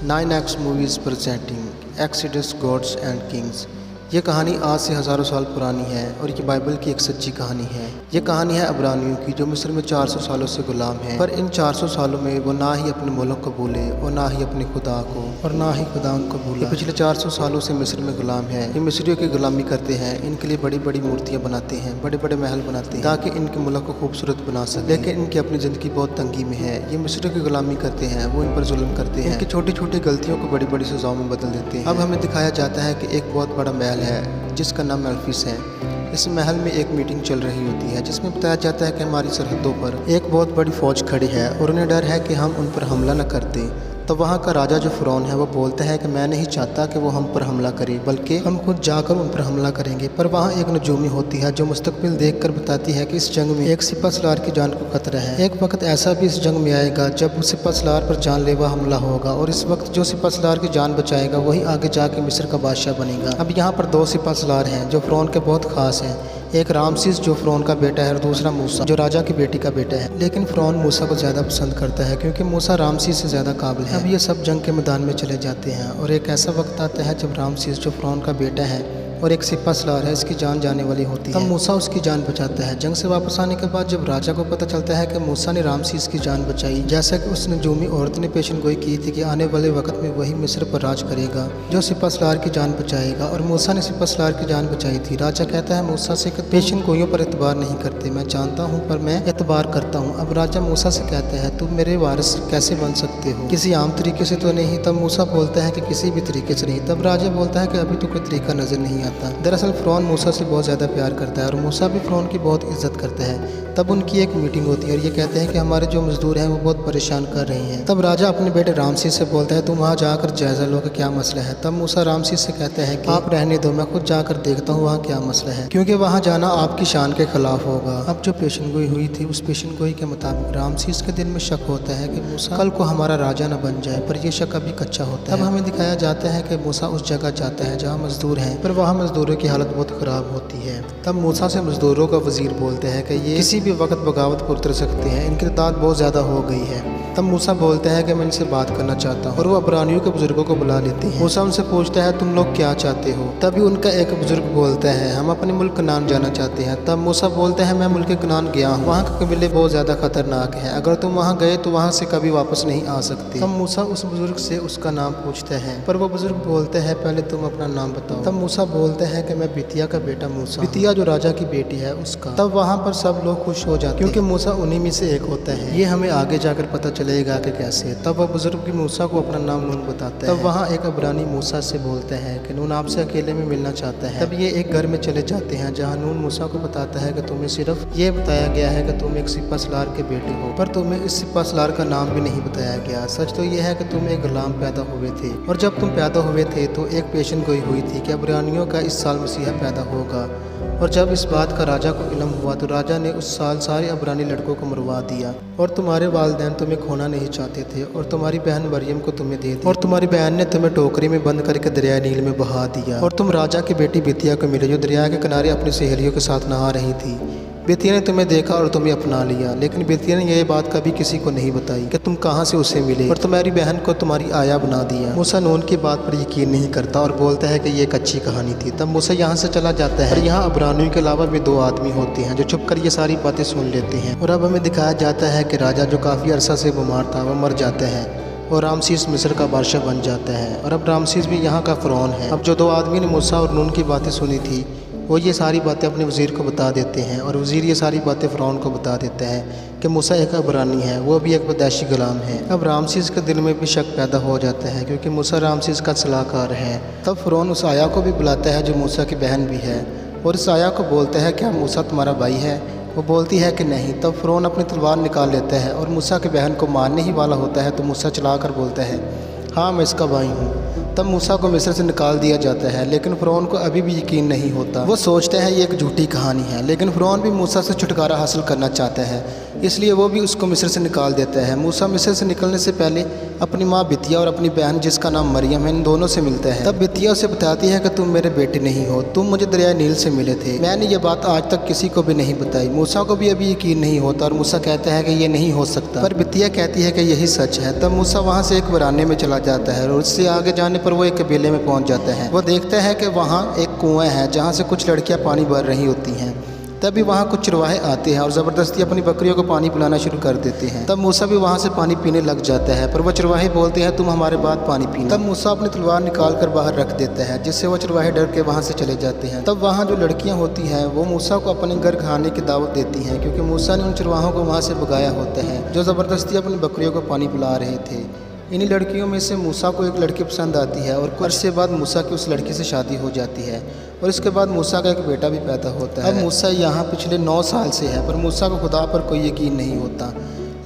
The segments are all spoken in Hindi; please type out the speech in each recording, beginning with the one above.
9X Movies presenting Exodus Gods and Kings। ये कहानी आज से हज़ारों साल पुरानी है और ये बाइबल की एक सच्ची कहानी है। ये कहानी है अब्रानियों की जो मिस्र में 400 सालों से गुलाम हैं, पर इन 400 सालों में वो ना ही अपने मुल्क को भूले और ना ही अपने खुदा को और ना ही खुदा उनको भूला। पिछले 400 सालों से मिस्र में गुलाम है। ये मिस्रियों की गुलामी करते हैं, इनके लिए बड़ी बड़ी मूर्तियाँ बनाते हैं, बड़े बड़े महल बनाते हैं ताकि इनके मुल्क को खूबसूरत बना सके। लेकिन इनकी अपनी ज़िंदगी बहुत तंगी में है। ये मिस्रियों की गुलामी करते हैं, वो इन पर जुल्म करते हैं, इनकी छोटी छोटी गलतियों को बड़ी बड़ी सजाओं में बदल देते हैं। अब हमें दिखाया जाता है कि एक बहुत बड़ा महल है जिसका नाम मेम्फिस है। इस महल में एक मीटिंग चल रही होती है जिसमें बताया जाता है कि हमारी सरहदों पर एक बहुत बड़ी फौज खड़ी है और उन्हें डर है कि हम उन पर हमला न कर दें। तो वहाँ का राजा जो फ़िरौन है वो बोलता है कि मैं नहीं चाहता कि वो हम पर हमला करे, बल्कि हम खुद जाकर उन पर हमला करेंगे। पर वहाँ एक नजूमी होती है जो मुस्तकबिल देखकर बताती है कि इस जंग में एक सिपह सलार की जान को खतरा है। एक वक्त ऐसा भी इस जंग में आएगा जब उस सिपह सलार पर जानलेवा हमला होगा और इस वक्त जो सिपह सलार की जान बचाएगा वही आगे जाके मिस्र का बादशाह बनेगा। अब यहाँ पर दो सिपह सलार हैं जो फ़िरौन के बहुत खास हैं। एक रामसीस जो फ़िरौन का बेटा है और दूसरा मूसा जो राजा की बेटी का बेटा है। लेकिन फ़िरौन मूसा को ज़्यादा पसंद करता है क्योंकि मूसा रामसीस से ज़्यादा काबिल है। अब ये सब जंग के मैदान में चले जाते हैं और एक ऐसा वक्त आता है जब रामसीस जो फ़िरौन का बेटा है और एक सिपह सलार है इसकी जान जाने वाली होती है। तब मूसा उसकी जान बचाता है। जंग से वापस आने के बाद जब राजा को पता चलता है कि मूसा ने रामसीस की जान बचाई, जैसा कि उस नजूमी औरत ने पेशन गोई की थी कि आने वाले वक्त में वही मिस्र पर राज करेगा जो सिपह सलार की जान बचाएगा, और मूसा ने सिपह सलार की जान बचाई थी। राजा कहता है मूसा से कि पेशन गोइयों पर एतबार नहीं करते, मैं जानता हूँ पर मैं एतबार करता हूँ। अब राजा मूसा से कहता है तुम मेरे वारिस कैसे बन सकते हो, किसी आम तरीके से तो नहीं। तब मूसा बोलता है कि किसी भी तरीके से नहीं। तब राजा बोलता है कि अभी तो कोई तरीका नजर नहीं आता। दरअसल फ़िरौन मूसा से बहुत ज़्यादा प्यार करता है और मूसा भी फ़िरौन की बहुत इज्जत करता है। तब उनकी एक मीटिंग होती है और ये कहते हैं कि हमारे जो मजदूर हैं वो बहुत परेशान कर रहे हैं। तब राजा अपने बेटे रामसीस से बोलता है तुम वहाँ जाकर जायज़ा लो कि क्या मसला है। तब मूसा रामसीस से कहता है कि आप रहने दो, मैं खुद जाकर देखता हूँ वहाँ क्या मसला है, क्योंकि वहाँ जाना आपकी शान के खिलाफ होगा। अब जो पेशन गोई हुई थी उस पेशन गोई के मुताबिक रामसीस के दिल में शक होता है कि मूसा कल को हमारा राजा न बन जाए, पर यह शक अभी कच्चा होता है। तब हमें दिखाया जाता है कि मूसा उस जगह जाता है जहाँ मजदूर हैं, पर वहाँ मजदूरों की हालत बहुत ख़राब होती है। तब मूसा से मजदूरों का वजीर बोलते हैं कि ये किसी भी वक्त बगावत पर उतर सकते हैं, इनकी तादाद बहुत ज़्यादा हो गई है। तब मूसा बोलते हैं कि मैं इनसे बात करना चाहता हूँ और वो अब्रानियों के बुजुर्गों को बुला लेते हैं। मूसा उनसे पूछता है तुम लोग क्या चाहते हो। तभी उनका एक बुजुर्ग बोलता है हम अपने मुल्क कनान जाना चाहते हैं। तब मूसा बोलते हैं मैं मुल्क कनान गया हूँ, वहाँ के कबीले बहुत ज़्यादा खतरनाक हैं, अगर तुम वहाँ गए तो वहाँ से कभी वापस नहीं आ सकते। तब मूसा उस बुजुर्ग से उसका नाम पूछता है, पर वो बुजुर्ग बोलते हैं पहले तुम अपना नाम बताओ। तब मूसा बोलते हैं कि मैं बितिया का बेटा मूसा, बितिया जो राजा की बेटी है उसका। तब वहाँ पर सब लोग खुश हो जाते हैं क्योंकि मूसा उन्हीं में से एक होता है। ये हमें आगे जाकर पता चलेगा कि कैसे। तब वह बुजुर्ग भी मूसा को अपना नाम नून बताता है। तब वहाँ एक अब्रानी मूसा से बोलता है कि नून आपसे अकेले में मिलना चाहता है। तब ये एक घर में चले जाते हैं जहाँ नून मूसा को बताता है कि तुम्हें सिर्फ ये बताया गया है कि तुम एक सिपह सलार के बेटे हो, पर तुम्हें इस सिपह सलार का नाम भी नहीं बताया गया। सच तो यह है कि तुम एक गुलाम पैदा हुए थे और जब तुम पैदा हुए थे तो एक पेशन गोई हुई थी कि अब्रानियों का इस साल मसीहा पैदा होगा, और जब इस बात का राजा को इल्म हुआ तो राजा ने उस साल सारे अब्रानी लड़कों को मरवा दिया, और तुम्हारे वालिदैन तुम्हें खोना नहीं चाहते थे और तुम्हारी बहन मरियम को तुम्हें दे दी, और तुम्हारी बहन ने तुम्हें टोकरी में बंद करके दरिया नील में बहा दिया। और तुम राजा की बेटी बितिया को मिले जो दरिया के किनारे अपनी सहेलियों के साथ नहा रही थी। बितिया ने तुम्हें देखा और तुम्हें अपना लिया, लेकिन बितिया ने यह बात कभी किसी को नहीं बताई कि तुम कहाँ से उसे मिले, और तुम्हारी बहन को तुम्हारी आया बना दिया। मूसा नून की बात पर यकीन नहीं करता और बोलता है कि ये एक अच्छी कहानी थी। तब मूसा यहाँ से चला जाता है और यहाँ अब्रानियों के अलावा भी दो आदमी होते हैं जो छुप कर ये सारी बातें सुन लेते हैं। और अब हमें दिखाया जाता है कि राजा जो काफ़ी अरसा से बीमार था वह मर जाता है और रामसीस मिस्र का बादशाह बन जाता है, और अब रामसीस भी यहाँ का फ़िरौन है। अब जो दो आदमी ने मूसा और नून की बातें सुनी थी वो ये सारी बातें अपने वज़ीर को बता देते हैं, और वज़ीर ये सारी बातें फ़िरौन को बता देता है कि मूसा एक अब्रानी है, वो भी एक विदेशी गुलाम है। अब रामसीस के दिल में भी शक पैदा हो जाता है क्योंकि मूसा रामसीस का सलाहकार है। तब फ़िरौन उस आया को भी बुलाता है जो मूसा की बहन भी है, और इस आया को बोलता है क्या मूसा तुम्हारा भाई है। वो बोलती है कि नहीं। तब फ़िरौन अपनी तलवार निकाल लेता है और मूसा की बहन को मारने ही वाला होता है तो मूसा चला कर बोलता है हाँ मैं इसका भाई हूँ। तब मूसा को मिस्र से निकाल दिया जाता है, लेकिन फ़िरौन को अभी भी यकीन नहीं होता। वो सोचते हैं ये एक झूठी कहानी है, लेकिन फ़िरौन भी मूसा से छुटकारा हासिल करना चाहता है इसलिए वो भी उसको मिस्र से निकाल देता है। मूसा मिस्र से निकलने से पहले अपनी माँ बितिया और अपनी बहन जिसका नाम मरियम है, इन दोनों से मिलता है। तब बितिया उसे बताती है कि तुम मेरे बेटे नहीं हो, तुम मुझे दरिया नील से मिले थे। मैंने ये बात आज तक किसी को भी नहीं बताई। मूसा को भी अभी यकीन नहीं होता और मूसा कहता है कि ये नहीं हो सकता, पर बितिया कहती है कि यही सच है। तब मूसा वहाँ से एक वीराने में चला जाता है और उससे आगे जाने पर वो एक कबीले में पहुँच जाता है। वो देखता है कि वहाँ एक कुआं है जहाँ से कुछ लड़कियाँ पानी भर रही होती हैं। तभी वहाँ कुछ चरवाहे आते हैं और ज़बरदस्ती अपनी बकरियों को पानी पिलाना शुरू कर देते हैं। तब मूसा भी वहाँ से पानी पीने लग जाता है, पर वह चरवाहे बोलते हैं तुम हमारे बाद पानी पीना। तब मूसा अपनी तलवार निकाल कर बाहर रख देता है, जिससे वह चरवाहे डर के वहाँ से चले जाते हैं। तब वहाँ जो लड़कियाँ होती हैं वो मूसा को अपने घर खाने की दावत देती हैं, क्योंकि मूसा ने उन चरवाहों को वहाँ से भगाया होता है जो ज़बरदस्ती अपनी बकरियों को पानी पिला रहे थे। इन्हीं लड़कियों में से मूसा को एक लड़की पसंद आती है और कुछ अरसे बाद मूसा की उस लड़की से शादी हो जाती है और इसके बाद मूसा का एक बेटा भी पैदा होता है। अब मूसा यहाँ पिछले 9 साल से है, पर मूसा को खुदा पर कोई यकीन नहीं होता,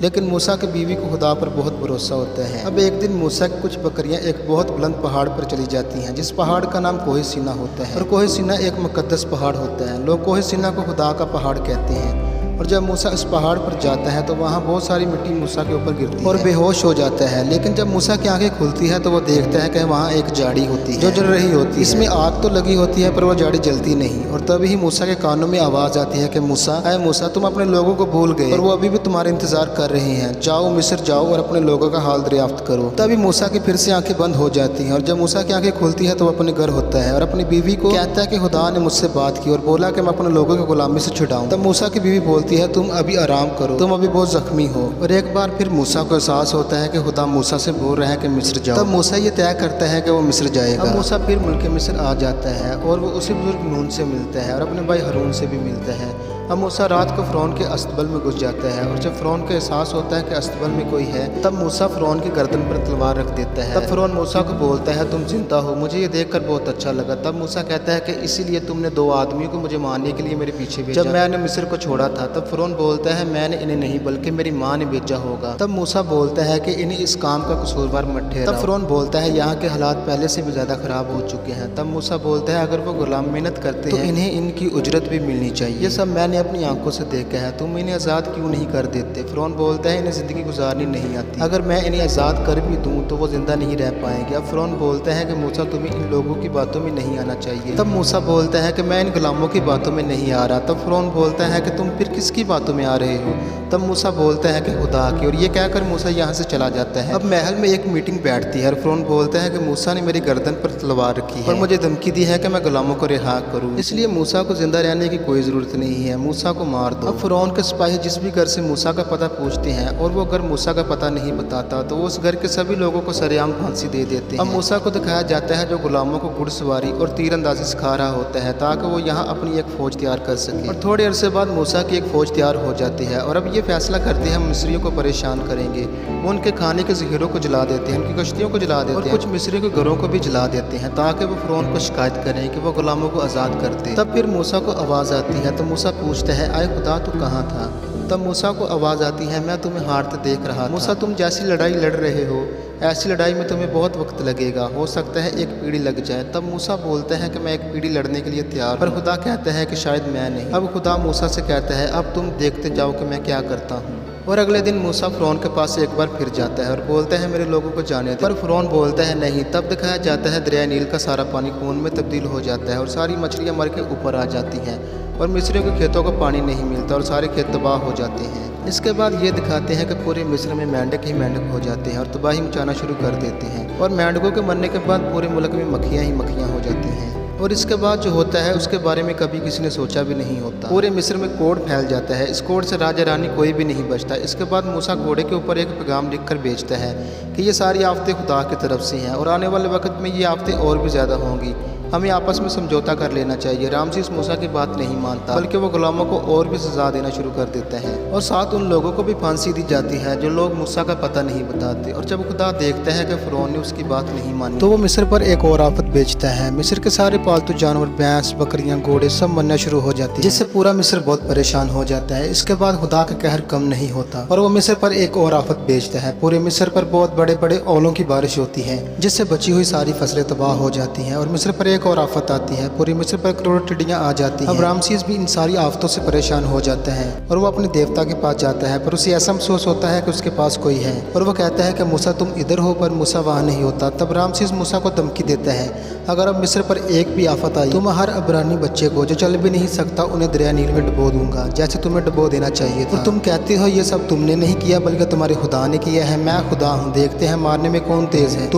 लेकिन मूसा की बीवी को खुदा पर बहुत भरोसा होता है। अब एक दिन मूसा की कुछ बकरियां एक बहुत बुलंद पहाड़ पर चली जाती हैं, जिस पहाड़ का नाम कोहे सीना होता है और कोहे सीना एक मुकद्दस पहाड़ होता है। लोग कोहे सीना को खुदा का पहाड़ कहते हैं। और जब मूसा इस पहाड़ पर जाता है तो वहाँ बहुत सारी मिट्टी मूसा के ऊपर गिरती है और बेहोश हो जाता है। लेकिन जब मूसा की आंखें खुलती है तो वो देखता है कि वहाँ एक झाड़ी होती है जो जल रही होती है। इसमें आग तो लगी होती है पर वो झाड़ी जलती नहीं। और तभी ही मूसा के कानों में आवाज़ आती है कि मूसा, अय मूसा, तुम अपने लोगों को भूल गए और वो अभी भी तुम्हारा इंतजार कर रहे हैं। जाओ मिस्र जाओ और अपने लोगों का हाल दरियाफ्त करो। तभी मूसा की फिर से आंखें बंद हो जाती हैं और जब मूसा की आंखें खुलती है तो वो अपने घर होता है और अपनी बीवी को कहता है कि खुदा ने मुझसे बात की और बोला कि मैं अपने लोगों को गुलामी से छुड़ाऊं। तब मूसा की बीवी बोलती है तुम अभी आराम करो, तुम अभी बहुत जख्मी हो। और एक बार फिर मूसा को एहसास होता है कि खुदा मूसा से बोल रहा है कि मिस्र जाओ। तब मूसा ये तय करता है कि वो मिस्र जाएगा। अब मूसा फिर मुल्क मिस्र आ जाता है और वो उसी बुजुर्ग नून से मिलता है और अपने भाई हारून से भी मिलता है। अब मूसा रात को फ़िरौन के अस्तबल में घुस जाता है और जब फ़िरौन को एहसास होता है कि अस्तबल में कोई है तब मूसा फ़िरौन की गर्दन पर तलवार रख देता है। तब फ़िरौन मूसा को बोलता है तुम जिंदा हो, मुझे ये देखकर बहुत अच्छा लगा। तब मूसा कहता है कि इसीलिए तुमने 2 आदमियों को मुझे मारने के लिए मेरे पीछे भेजा जब मैंने मिस्र को छोड़ा था। तब फ़िरौन बोलता है मैंने इन्हें नहीं बल्कि मेरी माँ ने भेजा होगा। तब मूसा बोलता है कि इन्हें इस काम का कसूरवार मत ठहराओ। तब फ़िरौन बोलता है यहाँ के हालात पहले से भी ज़्यादा ख़राब हो चुके हैं। तब मूसा बोलता है अगर वो गुलाम मेहनत करते हैं तो इन्हें इनकी उजरत भी मिलनी चाहिए। ये सब मैंने अपनी आंखों से देखा है, तुम इन्हें आज़ाद क्यों नहीं कर देते। फ़िरौन बोलता है इन्हें ज़िंदगी गुजारनी नहीं आती, अगर मैं इन्हें आज़ाद कर भी दूँ तो वो ज़िंदा नहीं रह पाएंगे। अब फ़िरौन बोलता है कि मूसा तुम्हें इन लोगों की बातों में नहीं आना चाहिए। तब मूसा बोलता है कि मैं इन गुलामों की बातों में नहीं आ रहा। तब फ़िरौन बोलता है कि तुम फिर किसकी बातों में आ रहे हो। तब मूसा बोलता है कि खुदा की, और ये कहकर मूसा यहाँ से चला जाता है। अब महल में एक मीटिंग बैठती है और फ़िरौन बोलता है कि मूसा ने मेरी गर्दन पर तलवार रखी है और मुझे धमकी दी है कि मैं गुलामों को रिहा करूँ, इसलिए मूसा को जिंदा रहने की कोई ज़रूरत नहीं है, मूसा को मार दो। अब फ़िरौन के सिपाही जिस भी घर से मूसा का पता पूछते हैं और वो घर मूसा का पता नहीं बताता तो वो उस घर के सभी लोगों को सरेआम फांसी दे देते हैं। अब मूसा को दिखाया जाता है जो गुलामों को घुड़सवारी और तीरंदाजी सिखा रहा होता है ताकि वो यहाँ अपनी एक फ़ौज तैयार कर सके। और थोड़े अरसे बाद मूसा की एक फ़ौज तैयार हो जाती है और अब ये फैसला करते हैं हम मिस्रियों को परेशान करेंगे। वो उनके खाने के ज़ख़ीरों को जला देते हैं, उनकी कश्तियों को जला देते हैं और कुछ मिस्रियों के घरों को भी जला देते हैं ताकि वो फ़िरौन को शिकायत करें कि वो गुलामों को आज़ाद कर दे। तब फिर मूसा को आवाज़ आती है तो मूसा पूछता है आए खुदा तू कहाँ था। तब मूसा को आवाज़ आती है मैं तुम्हें हारते देख रहा था। मूसा तुम जैसी लड़ाई लड़ रहे हो ऐसी लड़ाई में तुम्हें बहुत वक्त लगेगा, हो सकता है एक पीढ़ी लग जाए। तब मूसा बोलता है कि मैं एक पीढ़ी लड़ने के लिए तैयार, पर खुदा कहता है कि शायद मैं नहीं। अब खुदा मूसा से कहता है अब तुम देखते जाओ कि मैं क्या करता हूँ। और अगले दिन मूसा फ़िरौन के पास एक बार फिर जाता है और बोलता है मेरे लोगों को जाने दे, पर फ़िरौन बोलता है नहीं। तब दिखाया जाता है दरिया नील का सारा पानी खून में तब्दील हो जाता है और सारी मछलियाँ मर के ऊपर आ जाती हैं और मिस्रियों के खेतों को पानी नहीं मिलता और सारे खेत तबाह हो जाते हैं। इसके बाद ये दिखाते हैं कि पूरे मिस्र में मेंढक ही मेंढक हो जाते हैं और तबाही मचाना शुरू कर देते हैं और मेंढकों के मरने के बाद पूरे मुल्क में मक्खियाँ ही मक्खियाँ हो जाती हैं। और इसके बाद जो होता है उसके बारे में कभी किसी ने सोचा भी नहीं होता। पूरे मिस्र में कोढ़ फैल जाता है, इस कोढ़ से राजा रानी कोई भी नहीं बचता। इसके बाद मूसा घोड़े के ऊपर एक पैगाम लिखकर भेजता है कि ये सारी आफतें खुदा की तरफ से हैं और आने वाले वक्त में ये आफतें और भी ज़्यादा होंगी, हमें आपस में समझौता कर लेना चाहिए। रामसीस मूसा की बात नहीं मानता बल्कि वो गुलामों को और भी सजा देना शुरू कर देता है और साथ उन लोगों को भी फांसी दी जाती है जो लोग मूसा का पता नहीं बताते। और जब खुदा देखता है कि फ़िरौन ने उसकी बात नहीं मानी तो वो मिस्र पर एक और आफत भेजता है। मिस्र के सारे पालतू जानवर भैंस बकरियां घोड़े सब मरना शुरू हो जाती है जिससे पूरा मिस्र बहुत परेशान हो जाता है। इसके बाद खुदा का कहर कम नहीं होता और वो मिस्र पर एक और आफत भेजता है। पूरे मिस्र पर बहुत बड़े बड़े ओलों की बारिश होती है जिससे बची हुई सारी फसलें तबाह हो जाती हैं और मिस्र पर एक और आफत आती है। पूरी मिस्र पर करोड़ों टिड्डियां आ जाती हैं। अब रामसीस भी इन सारी आफतों से परेशान हो जाता है और वो अपने देवता के पास जाता है, पर उसे ऐसा महसूस होता है कि उसके पास कोई है और वो कहता है कि मूसा तुम इधर हो, पर मूसा वहाँ नहीं होता। तब रामसीस मूसा को धमकी देता है, अगर अब मिस्र पर एक भी आफत आई तो मैं हर अब्रानी बच्चे को जो चल भी नहीं सकता उन्हें दरिया नील में डुबो दूंगा, जैसे तुम्हें डुबो देना चाहिए था। तो तुम कहते हो ये सब तुमने नहीं किया बल्कि तुम्हारे खुदा ने किया है। मैं खुदा हूँ, देखते हैं मारने में कौन तेज है,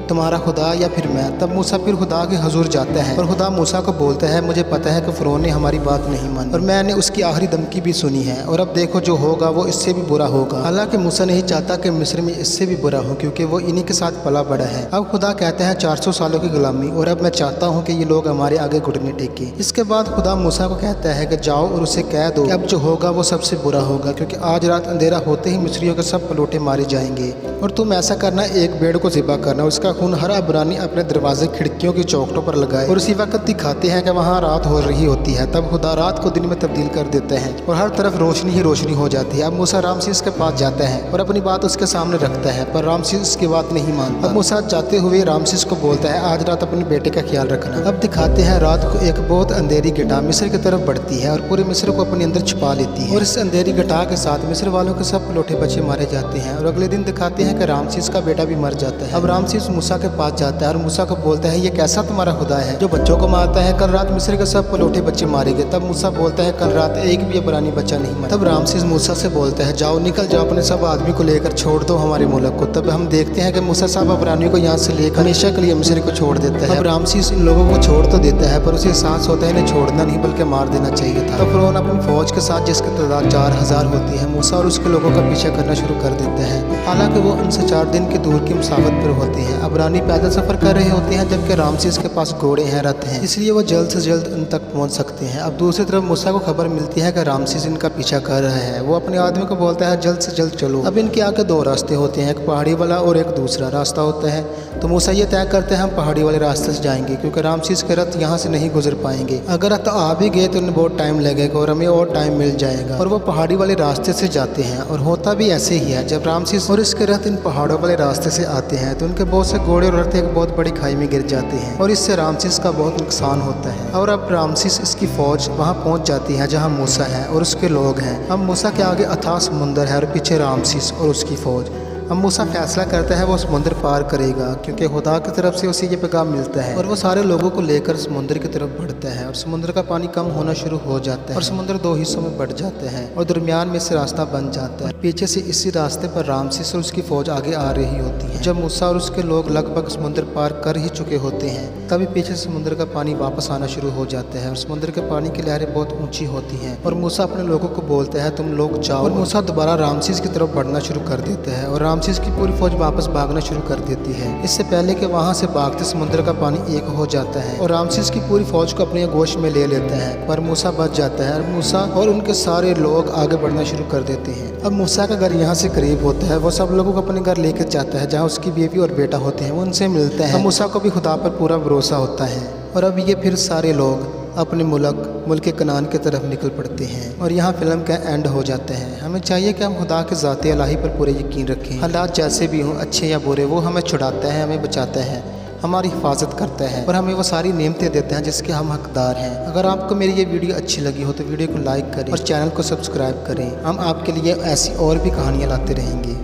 तुम्हारा खुदा या फिर मैं। तब मूसा फिर खुदा के हजूर जाता है और खुदा मूसा को बोलता है, मुझे पता है कि फ़िरौन ने हमारी बात नहीं मानी और मैंने उसकी आखिरी धमकी भी सुनी है, और अब देखो जो होगा वो इससे भी बुरा होगा। हालांकि मूसा नहीं चाहता कि मिस्र में इससे भी बुरा हो, क्योंकि वो इन्हीं के साथ पला बड़ा है। अब खुदा कहता है 400 सालों की गुलामी, और अब मैं चाहता हूँ कि ये लोग हमारे आगे घुटने टेके। इसके बाद खुदा मूसा को कहता है कि जाओ और उसे कह दो कि अब जो होगा वो सबसे बुरा होगा, क्योंकि आज रात अंधेरा होते ही मिस्रियों के सब पलोटे मारे जाएंगे। और तुम ऐसा करना, एक भेड़ को ज़िबा करना, उसका खून हर अब्रानी अपने दरवाजे खिड़कियों की चौखटों पर लगाए और उसी वक्त दिखाते हैं कि वहाँ रात हो रही होती है। तब खुदा रात को दिन में तब्दील कर देते हैं और हर तरफ रोशनी ही रोशनी हो जाती है। अब मूसा रामसीस के पास जाता है और अपनी बात उसके सामने रखता है, पर रामसीस उसकी बात नहीं मानता। अब मूसा जाते हुए रामसीस को बोलता है, आज रात अपने बेटे का ख्याल रखना। अब दिखाते हैं रात को एक बहुत अंधेरी घटा मिस्र की तरफ बढ़ती है और पूरे मिस्र को अपने अंदर छुपा लेती है, और इस अंधेरी घटा के साथ मिस्र वालों के सब पलोटे बच्चे मारे जाते हैं। और अगले दिन दिखाते हैं कि रामसीस का बेटा भी मर जाता है। अब रामसीस मूसा के पास जाता है और मूसा को बोलता है, ये कैसा तुम्हारा खुदा है जो बच्चों को मारता है? कल रात मिस्र के सब पलोटे बच्चे मारे गए। तब मूसा बोलता है, कल रात एक भी अब्रानी बच्चा नहीं मरा। तब रामसीस मूसा से बोलता है, जाओ निकल जाओ, अपने सब आदमी को लेकर छोड़ दो हमारे मुल्क को। तब हम देखते हैं कि मूसा सब अब्रानियों को यहाँ से लेकर हमेशा के लिए मिस्र को छोड़ देता है। अब रामसीस इन लोगों को छोड़ तो देता है, पर उसे एहसास होता है इन्हें छोड़ना नहीं बल्कि मार देना चाहिए था। तब फ़िरौन अपनी फौज के साथ, जिसकी तादाद 4000 होती है, मूसा और उसके लोगों का पीछा करना शुरू कर देता है। हालांकि वो उनसे 4 दिन की दूर की मुसाफत पर होते हैं। अब्रानी पैदल सफर कर रहे होते हैं, जबकि रामसीस के पास घोड़े हैं, रथ हैं, इसलिए वो जल्द से जल्द उन तक पहुंच सकते हैं। अब दूसरी तरफ मूसा को खबर मिलती है कि रामसीस इनका पीछा कर रहा है। वो अपने आदमी को बोलता है, जल्द से जल्द चलो। अब इनके आगे 2 रास्ते होते हैं, एक पहाड़ी वाला और एक दूसरा रास्ता होता है। तो मूसा ये तय करते हैं हम पहाड़ी वाले रास्ते से जाएंगे, क्योंकि रामसीस के रथ यहाँ से नहीं गुजर पाएंगे। अगर रथ आ भी गए तो उन्हें बहुत टाइम लगेगा और हमें और टाइम मिल जाएगा। और वो पहाड़ी वाले रास्ते से जाते हैं, और होता भी ऐसे ही है। जब रामसीस और इसके रथ इन पहाड़ों वाले रास्ते से आते हैं तो उनके बहुत से घोड़े और रथ एक बहुत बड़ी खाई में गिर जाते हैं, और इससे रामसीस का बहुत नुकसान होता है। और अब रामसीस इसकी फौज वहाँ पहुँच जाती है जहाँ मूसा है और उसके लोग हैं। अब मूसा के आगे अथाह समुंदर है और पीछे रामसीस और उसकी फौज। अब मूसा फैसला करता है वो समुद्र पार करेगा, क्योंकि खुदा की तरफ से उसे ये पैगाम मिलता है, और वो सारे लोगों को लेकर समुद्र की तरफ बढ़ता है। और समुद्र का पानी कम होना शुरू हो जाता है और समुद्र 2 हिस्सों में बढ़ जाता है और दरमियान में से रास्ता बन जाता है। पीछे से इसी रास्ते पर रामसीस और उसकी फौज आगे आ रही होती है। जब मूसा और उसके लोग लगभग समुद्र पार कर ही चुके होते हैं, तभी पीछे समुद्र का पानी वापस आना शुरू हो जाता है और समुद्र के पानी की लहरें बहुत ऊंची होती हैं। और मूसा अपने लोगों को बोलता है, तुम लोग जाओ। और मूसा दोबारा रामसीस की तरफ बढ़ना शुरू कर देता है और रामसीस की पूरी फौज वापस भागना शुरू कर देती है, इससे पहले कि वहां से भागते समुद्र का पानी एक हो जाता है और रामसीस की पूरी फौज को अपने गोश में ले लेता है। पर मूसा बच जाता है और मूसा और उनके सारे लोग आगे बढ़ना शुरू कर देते हैं। अब मूसा का घर यहाँ से करीब होता है। वो सब लोगों को अपने घर लेकर जाता है जहाँ उसकी बीवी और बेटा होते हैं। वो उनसे मिलता है। मूसा को भी खुदा पर पूरा भरोसा होता है और अब ये फिर सारे लोग अपने मुल्क कनान की तरफ निकल पड़ते हैं। और यहाँ फिल्म का एंड हो जाता है। हमें चाहिए कि हम खुदा के ज़ात इलाही पर पूरे यकीन रखें। हालात जैसे भी हों, अच्छे या बुरे, वो हमें छुड़ाता है, हमें बचाता है, हमारी हिफाजत करता है और हमें वो सारी नेमतें देता है जिसके हम हकदार हैं। अगर आपको मेरी ये वीडियो अच्छी लगी हो तो वीडियो को लाइक करें और चैनल को सब्सक्राइब करें। हम आपके लिए ऐसी और भी कहानियाँ लाते रहेंगे।